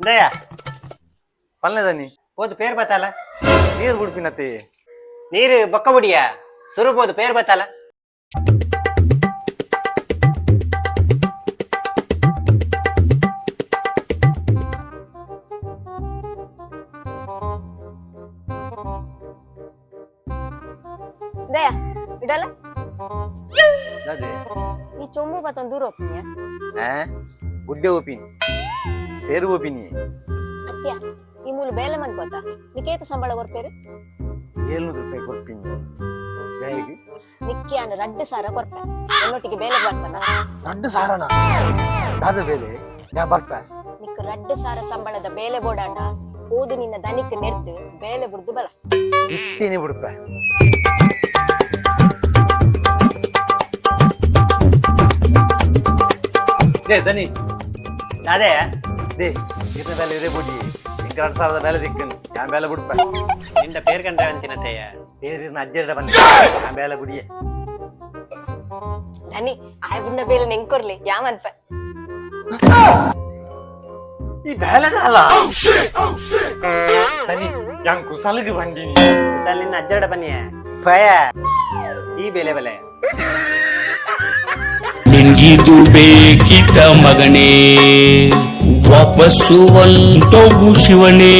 ದಯಾ ಪಲ್ಲೆದನಿ ಓದು ಪೇರ್ ಬತ್ತಾಲ ನೀರು ಗುಡ್ಪಿನತ್ತೆ ನೀರು ಬೊಕ್ಕ ಬುಡಿಯ ಸುರುಬೋದು ಪೇರ್ ಬತ್ತಾಲ ದಯಾ ಇಡಲ್ಲ ಅದೇ ಈ ಚೊಂಬು ಬತ್ತೊಂದು ದೂರ ಹೋಗ್ತೀಯ ಗುಡ್ಡೆ ಓಪಿನಿ ಪೇರು ಓಪಿನಿ ಅತ್ಯ ಈ ಮೂಲು ಬೇಲೆ ಮಂದ್ ಗೊತ್ತಾ ನಿಕೇತ ಸಂಬಳ ಕೊರ್ಪೇರು 700 ರೂಪಾಯಿ ಕೊಡ್ತೀನಿ ಹೇಗೆ ನಿಕ್ಕೆ ಅನ್ನ 2 ಸಾವಿರ ಕೊರ್ಪೆ ನನ್ನೊಟ್ಟಿಗೆ ಬೇಲೆ ಬರ್ಪನ 2 ಸಾವಿರನ ದಾದ ಬೇಲೆ ನಾ ಬರ್ತಾ ನಿಕ್ಕ 2 ಸಾವಿರ ಸಂಬಳದ ಬೇಲೆ ಬೋಡಾಂಡ ಓದು ನಿನ್ನ ದನಿಕ್ ನೆರ್ದು ಬೇಲೆ ಬುಡ್ದು ಬಲ ಇತ್ತೀನಿ ಬಿಡುತ್ತ ದೇ ದನಿ ಅದೇ ದೇ ಇದ್ರ ಮೇಲೆ ಇರೇ ಬುಡಿ 2 ಸಾವಿರದ ಮೇಲೆ ದಿಕ್ಕನು ನಾನು ಬೇಲೆ ಬಿಡುತ್ತ ನಿಂದ ಪೇರ್ ಕಂಡ್ರೆ ಅಂತಿನತೆಯ ಬೇರಿನ ಅಜ್ಜರ ಬಂದ ನಾನು ಬೇಲೆ ಬುಡಿಯೇ ಧನಿ ಆಯ್ ಬುಣ್ಣ ಬೇಲೆ ನೆಂಕೊರ್ಲಿ ಯಾಮನ್ಪ ಈ ಬೇಲೆದಲ್ಲ ದನಿ yang ಕುಸಲಿಗೆ ಬಂದಿನಿ ಕುಸಲ್ ನಿನ್ನ ಅಜ್ಜರಡ ಬನ್ನಿಯ ಭಯ ಈ ಬೇಲೆ ಬೆಲೆ ನಿನ್ಗಿದು ಬೇಕಿತ ಮಗನೇ ವಾಪಸ್ಸು ಒಂಟೋಗು ಶಿವನೇ